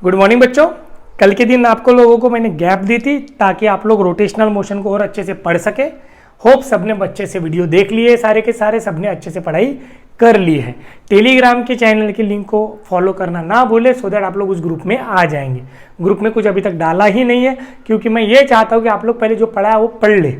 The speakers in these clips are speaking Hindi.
गुड मॉर्निंग बच्चों। कल के दिन आपको लोगों को मैंने गैप दी थी ताकि आप लोग रोटेशनल मोशन को और अच्छे से पढ़ सके। होप सबने बच्चे से वीडियो देख लिए, सारे के सारे सबने अच्छे से पढ़ाई कर ली है। टेलीग्राम के चैनल के लिंक को फॉलो करना ना भूले सो दैट आप लोग उस ग्रुप में आ जाएंगे। ग्रुप में कुछ अभी तक डाला ही नहीं है क्योंकि मैं ये चाहता हूँ कि आप लोग पहले जो पढ़ा है वो पढ़ ले,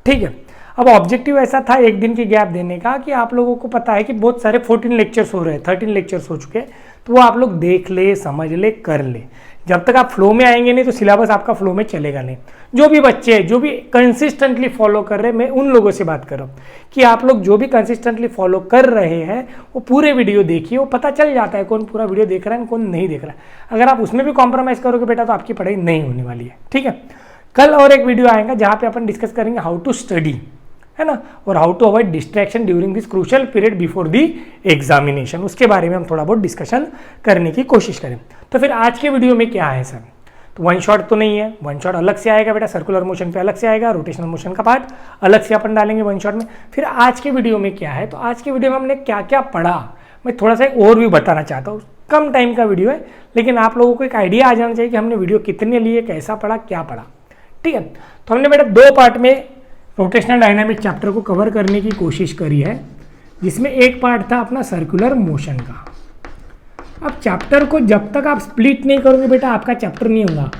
ठीक है। अब ऑब्जेक्टिव ऐसा था एक दिन की गैप देने का कि आप लोगों को पता है कि बहुत सारे 14 लेक्चर्स हो रहे हैं, 13 लेक्चर्स हो चुके हैं, तो वो आप लोग देख ले, समझ ले, कर ले। जब तक आप फ्लो में आएंगे नहीं तो सिलेबस आपका फ्लो में चलेगा नहीं। जो भी बच्चे हैं जो भी कंसिस्टेंटली फॉलो कर रहे हैं, मैं उन लोगों से बात कर रहा हूँ कि आप लोग जो भी कंसिस्टेंटली फॉलो कर रहे हैं वो पूरे वीडियो देखिए। वो पता चल जाता है कौन पूरा वीडियो देख रहा है कौन नहीं देख रहा है। अगर आप उसमें भी कॉम्प्रोमाइज़ करोगे बेटा तो आपकी पढ़ाई नहीं होने वाली है, ठीक है। कल और एक वीडियो आएगा जहाँ पे अपन डिस्कस करेंगे हाउ टू स्टडी, है ना, और how to avoid distraction during this crucial period before the examination. उसके बारे में हम थोड़ा बहुत डिस्कशन करने की कोशिश करें। तो फिर आज के वीडियो में क्या है सर, तो वन शॉट तो नहीं है, वन शॉट अलग से आएगा बेटा, सर्कुलर मोशन पे अलग से आएगा, रोटेशनल मोशन का पार्ट अलग से अपन डालेंगे वन शॉट में। फिर आज के वीडियो में क्या है, तो आज के वीडियो में हमने क्या क्या पढ़ा मैं थोड़ा सा और भी बताना चाहता हूँ। कम टाइम का वीडियो है लेकिन आप लोगों को एक आइडिया आ जाना चाहिए कि हमने वीडियो कितने लिए, कैसा पढ़ा, क्या पढ़ा, ठीक है। तो हमने बेटा दो पार्ट में रोटेशनल डायनामिक चैप्टर को कवर करने की कोशिश करी है, जिसमें एक पार्ट था अपना सर्कुलर मोशन का। अब चैप्टर को जब तक आप स्प्लिट नहीं करोगे बेटा आपका चैप्टर नहीं होगा।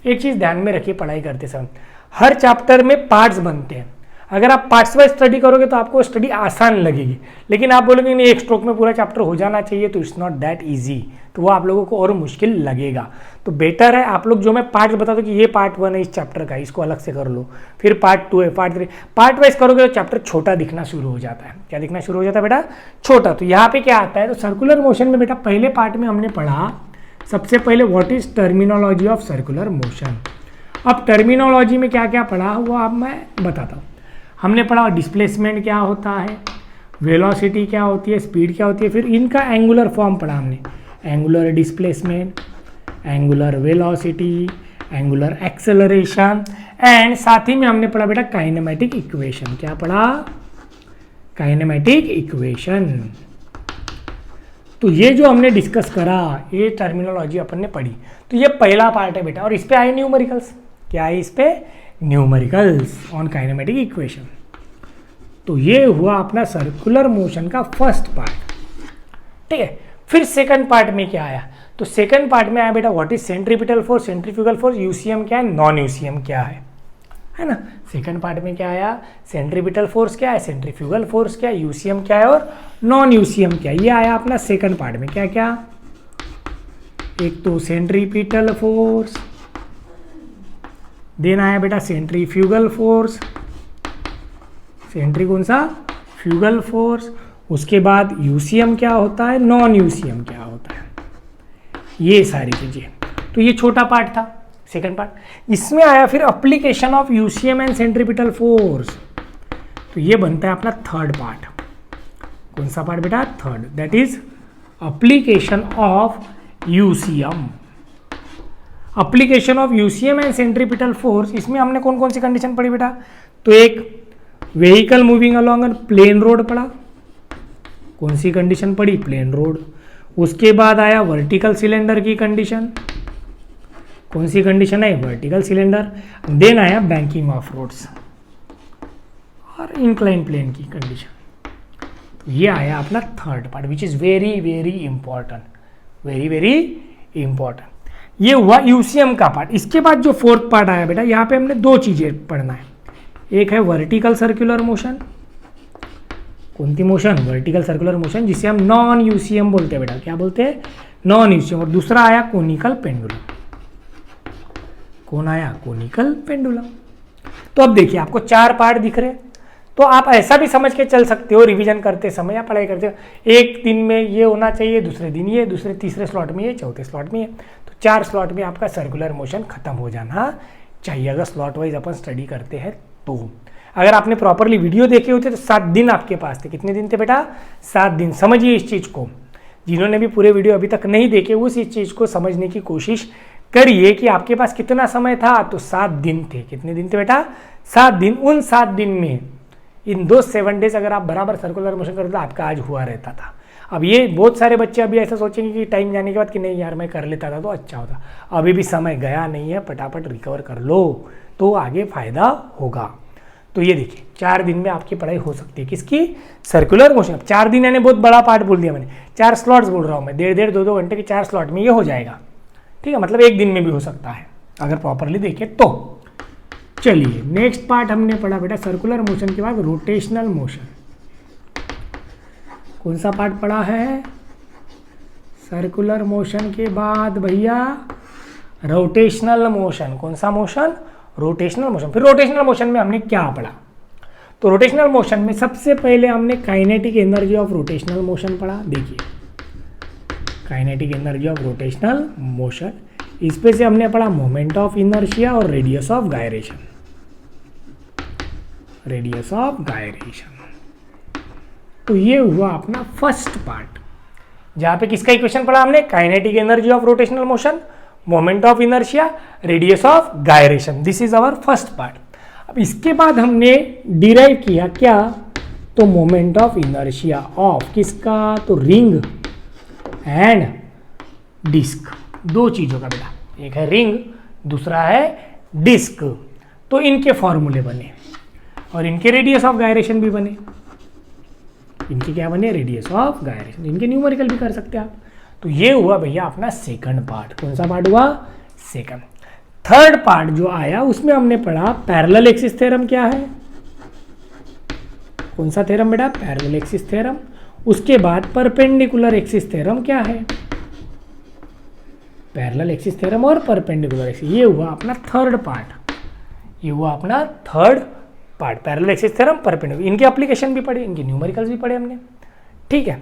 एक चीज़ ध्यान में रखिए पढ़ाई करते समय, हर चैप्टर में पार्ट्स बनते हैं। अगर आप पार्ट्स वाइज स्टडी करोगे तो आपको स्टडी आसान लगेगी, लेकिन आप बोलोगे नहीं एक स्ट्रोक में पूरा चैप्टर हो जाना चाहिए तो इट्स नॉट दैट इजी, तो वो आप लोगों को और मुश्किल लगेगा। तो बेटर है आप लोग जो मैं पार्ट्स बता दूं कि ये पार्ट 1 है इस चैप्टर का, इसको अलग से कर लो, फिर पार्ट 2 है, पार्ट 3, पार्ट वाइज करोगे तो चैप्टर छोटा दिखना शुरू हो जाता है। क्या दिखना शुरू हो जाता है बेटा? छोटा। तो यहाँ पे क्या आता है, तो सर्कुलर मोशन में बेटा पहले पार्ट में हमने पढ़ा सबसे पहले what is terminology of circular motion. अब टर्मिनोलॉजी में क्या क्या पढ़ा वो अब मैं बताता हूँ। हमने पढ़ा डिस्प्लेसमेंट क्या होता है, वेलोसिटी क्या होती है, स्पीड क्या होती है, फिर इनका एंगुलर फॉर्म पढ़ा हमने, angular displacement, angular velocity, angular acceleration, and साथ ही में हमने पढ़ा बेटा काइनेमेटिक इक्वेशन। क्या पढ़ा? Kinematic equation. तो ये जो हमने डिस्कस करा ये टर्मिनोलॉजी अपन ने पढ़ी, तो ये पहला पार्ट है बेटा। और इस पे आए न्यूमेरिकल्स, क्या है इस पे? Numericals on kinematic equation. तो ये हुआ अपना सर्कुलर मोशन का फर्स्ट पार्ट, ठीक है। फिर सेकंड पार्ट में क्या आया, तो सेकंड पार्ट में आया बेटा what is centripetal force, centrifugal force, UCM क्या है, नॉन यूसीएम क्या है ना। सेकंड पार्ट में क्या आया, सेंट्रीपिटल फोर्स क्या है, सेंट्रीफ्यूगल फोर्स क्या है, यूसीएम क्या है और नॉन यूसीएम क्या है। ये आया अपना सेकंड पार्ट में। क्या क्या? एक तो सेंट्रीपिटल फोर्स, देन आया बेटा सेंट्रीफ्यूगल फोर्स, सेंट्री कौन सा, फ्यूगल फोर्स, उसके बाद यूसीएम क्या होता है, नॉन यूसीएम क्या होता है, ये सारी चीजें। तो ये छोटा पार्ट था सेकंड पार्ट। इसमें आया फिर application of UCM and centripetal force, तो ये बनता है अपना थर्ड पार्ट। कौन सा पार्ट बेटा? Third, that is application of UCM. Application of UCM and centripetal force, इसमें हमने कौन कौन सी कंडीशन पढ़ी बेटा? तो एक vehicle moving along an plane road पढ़ा, कौन सी कंडीशन पढ़ी? Plane road. उसके बाद आया वर्टिकल सिलेंडर की कंडीशन, कौन सी कंडीशन है? Vertical cylinder. देन आया बैंकिंग ऑफ रोड्स और इंक्लाइन प्लेन की कंडीशन। तो ये आया अपना third part which is very very important, very very important. ये हुआ यूसीएम का पार्ट। इसके बाद जो फोर्थ पार्ट आया बेटा, यहाँ पे हमने दो चीजें पढ़ना है। एक है वर्टिकल सर्कुलर मोशन, कौन सी मोशन? वर्टिकल सर्कुलर मोशन, जिसे हम नॉन यूसीएम बोलते हैं बेटा। क्या बोलते हैं? Non UCM. और दूसरा आया कोनिकल पेंडुलम। कौन आया? Conical pendulum. तो अब देखिए आपको चार पार्ट दिख रहे हैं, तो आप ऐसा भी समझ के चल सकते हो रिवीजन करते समय या पढ़ाई करते हो, एक दिन में ये होना चाहिए, दूसरे दिन ये, दूसरे तीसरे स्लॉट में ये, चौथे स्लॉट में ये, तो 4 स्लॉट में आपका सर्कुलर मोशन खत्म हो जाना चाहिए अगर स्लॉट वाइज अपन स्टडी करते हैं तो। अगर आपने प्रॉपरली वीडियो देखे होते तो 7 दिन आपके पास थे। कितने दिन थे बेटा? 7 दिन। समझिए इस चीज़ को, जिन्होंने भी पूरे वीडियो अभी तक नहीं देखे उस इस चीज़ को समझने की कोशिश करिए कि आपके पास कितना समय था। तो 7 दिन थे। कितने दिन थे बेटा? 7 दिन। उन 7 दिन में इन दो 7 डेज अगर आप बराबर सर्कुलर मोशन करते तो आपका आज हुआ रहता था। अब ये बहुत सारे बच्चे अभी ऐसा सोचेंगे कि टाइम जाने के बाद कि नहीं यार मैं कर लेता था तो अच्छा होता, अभी भी समय गया नहीं है, फटाफट रिकवर कर लो तो आगे फायदा होगा। तो ये देखिए 4 दिन में आपकी पढ़ाई हो सकती है, किसकी? Circular motion. अब 4 दिन यानी बहुत बड़ा पार्ट बोल दिया मैंने, 4 स्लॉट्स बोल रहा हूँ मैं, 1.5 2 घंटे के 4 स्लॉट में ये हो जाएगा, ठीक है, मतलब 1 दिन में भी हो सकता है अगर प्रॉपरली देखें तो। चलिए नेक्स्ट पार्ट हमने पढ़ा बेटा सर्कुलर मोशन के बाद रोटेशनल मोशन। कौन सा पार्ट पढ़ा है? सर्कुलर मोशन के बाद भैया रोटेशनल मोशन। कौन सा मोशन? Rotational motion. फिर रोटेशनल मोशन में हमने क्या पढ़ा? तो रोटेशनल मोशन में सबसे पहले हमने kinetic energy of rotational motion पढ़ा। देखिए kinetic energy of rotational motion, इस पे से हमने पढ़ा मोमेंट ऑफ इनर्शिया और radius of gyration. Radius of gyration, तो ये हुआ अपना फर्स्ट पार्ट, जहां पे किसका इक्वेशन पढ़ा हमने? Kinetic energy of rotational motion, moment of inertia, radius of gyration. This is our first part. अब इसके बाद हमने डिराइव किया क्या? तो मोमेंट ऑफ इनर्शिया ऑफ किसका? तो रिंग एंड डिस्क, दो चीजों का बेटा, एक है रिंग दूसरा है डिस्क। तो इनके फॉर्मूले बने और इनके रेडियस ऑफ गायरेशन भी बने। इनके क्या बने? Radius of gyration. इनके न्यूमेरिकल भी कर सकते हैं आप। तो ये हुआ भैया अपना सेकंड पार्ट। कौन सा पार्ट हुआ? सेकंड। थर्ड पार्ट जो आया उसमें हमने पढ़ा पैरेलल एक्सिस थ्योरम क्या है। कौन सा थ्योरम बेटा? Parallel axis theorem. उसके बाद परपेंडिकुलर एक्सिस थ्योरम क्या है? पैरेलल एक्सिस थ्योरम और परपेंडिकुलर एक्सिस। ये हुआ अपना थर्ड पार्ट। ये हुआ अपना third part, parallel axis theorem, perpendicular. इनके एप्लीकेशन भी पढ़े, इनके न्यूमेरिकल्स भी पढ़े हमने, ठीक है।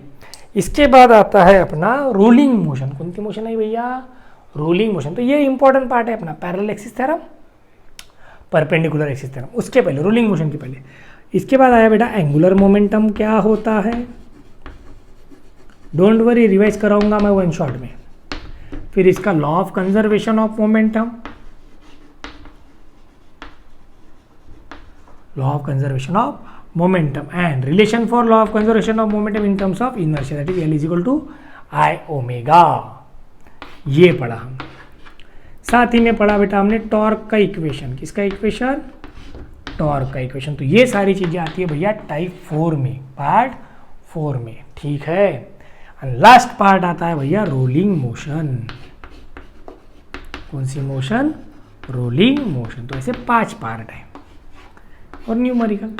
इसके बाद आता है अपना रोलिंग मोशन। कौन सी मोशन है भैया? Rolling motion. तो ये इंपॉर्टेंट पार्ट है अपना, parallel axis theorem, perpendicular axis theorem. उसके पहले रोलिंग मोशन के पहले इसके बाद आया बेटा एंगुलर मोमेंटम क्या होता है। डोंट वरी, रिवाइज कराऊंगा मैं वन शॉट में। फिर इसका law of conservation of momentum, law of conservation of momentum and relation for law of conservation of momentum in terms of inertia, that is L is equal to I omega। ये पढ़ा हम। साथ ही में पढ़ा बेटा हमने टॉर्क का इक्वेशन। किसका इक्वेशन? टॉर्क का इक्वेशन। तो ये सारी चीजें आती है भैया टाइप 4 में, पार्ट 4 में, ठीक है। लास्ट पार्ट आता है भैया रोलिंग मोशन। कौन सी मोशन? Rolling motion. तो ऐसे 5 पार्ट है और न्यूमेरिकल।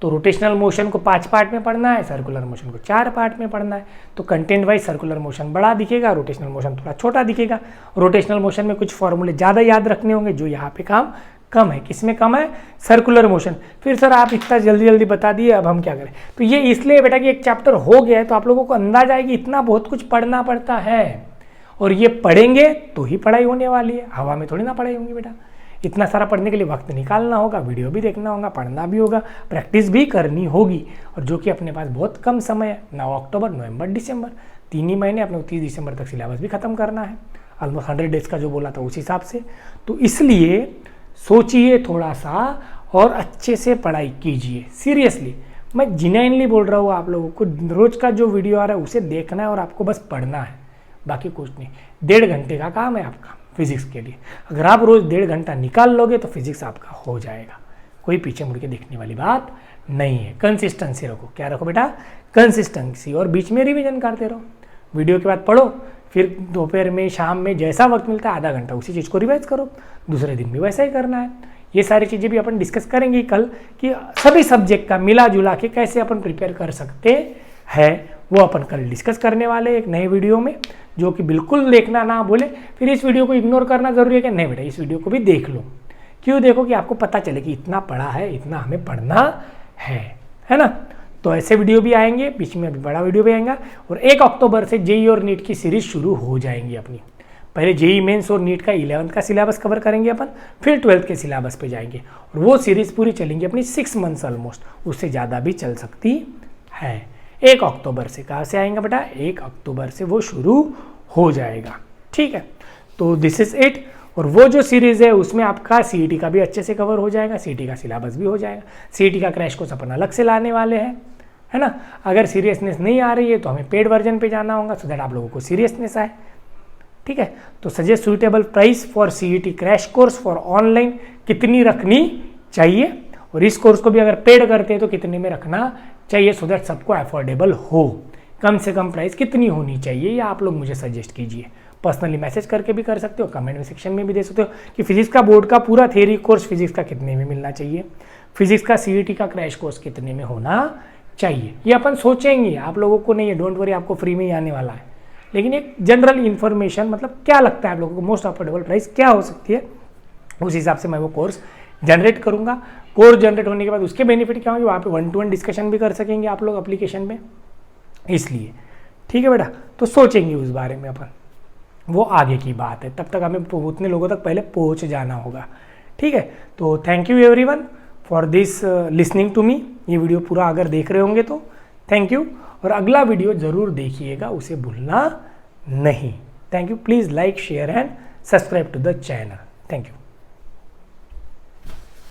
तो रोटेशनल मोशन को 5 पार्ट में पढ़ना है, सर्कुलर मोशन को 4 पार्ट में पढ़ना है। तो कंटेंट वाइज सर्कुलर मोशन बड़ा दिखेगा, रोटेशनल मोशन थोड़ा छोटा दिखेगा। रोटेशनल मोशन में कुछ फॉर्मूले ज़्यादा याद रखने होंगे जो यहाँ पे काम कम है। किसमें कम है? Circular motion. फिर सर आप इतना जल्दी जल्दी बता दिए, अब हम क्या करें? तो ये इसलिए बेटा कि एक चैप्टर हो गया है तो आप लोगों को अंदाज आएगी इतना बहुत कुछ पढ़ना पड़ता है, और ये पढ़ेंगे तो ही पढ़ाई होने वाली है, हवा में थोड़ी ना पढ़ाई होंगी बेटा। इतना सारा पढ़ने के लिए वक्त निकालना होगा, वीडियो भी देखना होगा, पढ़ना भी होगा, प्रैक्टिस भी करनी होगी, और जो कि अपने पास बहुत कम समय है। 9 अक्टूबर, नवंबर, दिसंबर, 3 ही महीने, अपने को 30 दिसंबर तक सिलेबस भी खत्म करना है, ऑलमोस्ट 100 डेज का जो बोला था उस हिसाब से। तो इसलिए सोचिए थोड़ा सा और अच्छे से पढ़ाई कीजिए। सीरियसली मैं जेन्युइनली बोल रहा हूँ, आप लोगों को रोज का जो वीडियो आ रहा है उसे देखना है और आपको बस पढ़ना है, बाकी कुछ नहीं। 1.5 घंटे का काम है आपका फिजिक्स के लिए। अगर आप रोज 1.5 घंटा निकाल लोगे तो फिजिक्स आपका हो जाएगा। कोई पीछे मुड़ के देखने वाली बात नहीं है। कंसिस्टेंसी रखो। क्या रखो बेटा? कंसिस्टेंसी। और बीच में रिवीजन करते रहो। वीडियो के बाद पढ़ो, फिर दोपहर में, शाम में, जैसा वक्त मिलता है आधा घंटा उसी चीज़ को रिवाइज करो। दूसरे दिन भी वैसा ही करना है। ये सारी चीज़ें भी अपन डिस्कस करेंगे कल कि सभी सब्जेक्ट का मिला जुला के कैसे अपन प्रिपेयर कर सकते हैं, वो अपन कल डिस्कस करने वाले एक नए वीडियो में, जो कि बिल्कुल देखना ना बोले फिर इस वीडियो को इग्नोर करना जरूरी है कि नहीं बेटा इस वीडियो को भी देख लो। क्यों देखो? कि आपको पता चले कि इतना पढ़ा है, इतना हमें पढ़ना है ना। तो ऐसे वीडियो भी आएंगे, बीच में अभी बड़ा वीडियो भी आएगा। और 1 अक्टूबर से जेई और नीट की सीरीज शुरू हो जाएंगी अपनी। पहले जेई मेंस और नीट का 11th का सिलेबस कवर करेंगे अपन, फिर 12th के सिलेबस पे जाएंगे, और वो सीरीज पूरी चलेंगी अपनी 6 मंथ्स ऑलमोस्ट, उससे ज़्यादा भी चल सकती है। 1 अक्टूबर से कहाँ से आएंगे बेटा? 1 अक्टूबर से वो शुरू हो जाएगा, ठीक है। तो दिस इज इट। और वो जो सीरीज़ है उसमें आपका सीईटी का भी अच्छे से कवर हो जाएगा, सीईटी का सिलेबस भी हो जाएगा। सीईटी का क्रैश कोर्स अपन अलग से लाने वाले हैं, है ना। अगर सीरियसनेस नहीं आ रही है तो हमें पेड वर्जन पे जाना होगा, सो दैट आप लोगों को सीरियसनेस आए। ठीक है, तो suggest suitable price for CET crash course for online कितनी रखनी चाहिए, और इस कोर्स को भी अगर पेड करते हैं तो कितने में रखना चाहिए, सो दैट सबको अफोर्डेबल हो। कम से कम प्राइस कितनी होनी चाहिए, या आप लोग मुझे सजेस्ट कीजिए। पर्सनली मैसेज करके भी कर सकते हो, कमेंट में सेक्शन में भी दे सकते हो कि फिजिक्स का बोर्ड का पूरा थ्योरी कोर्स फिजिक्स का कितने में मिलना चाहिए, फिजिक्स का सीईटी का क्रैश कोर्स कितने में होना चाहिए। ये अपन सोचेंगे, आप लोगों को नहीं है, डोंट वरी, आपको फ्री में ही आने वाला है। लेकिन एक जनरल इन्फॉर्मेशन, मतलब क्या लगता है आप लोगों को मोस्ट अफोर्डेबल प्राइस क्या हो सकती है, उस हिसाब से मैं वो कोर्स जनरेट करूँगा। कोर्स जनरेट होने के बाद उसके बेनिफिट क्या होंगे, वहाँ पे 1-to-1 डिस्कशन भी कर सकेंगे आप लोग एप्लीकेशन में, इसलिए। ठीक है बेटा, तो सोचेंगे उस बारे में अपन, वो आगे की बात है। तब तक हमें उतने लोगों तक पहले पहुँच जाना होगा। ठीक है, तो thank you everyone for this listening to me. ये वीडियो पूरा अगर देख रहे होंगे तो थैंक यू, और अगला वीडियो ज़रूर देखिएगा, उसे भूलना नहीं। Thank you, please like share and subscribe to the channel. Thank you.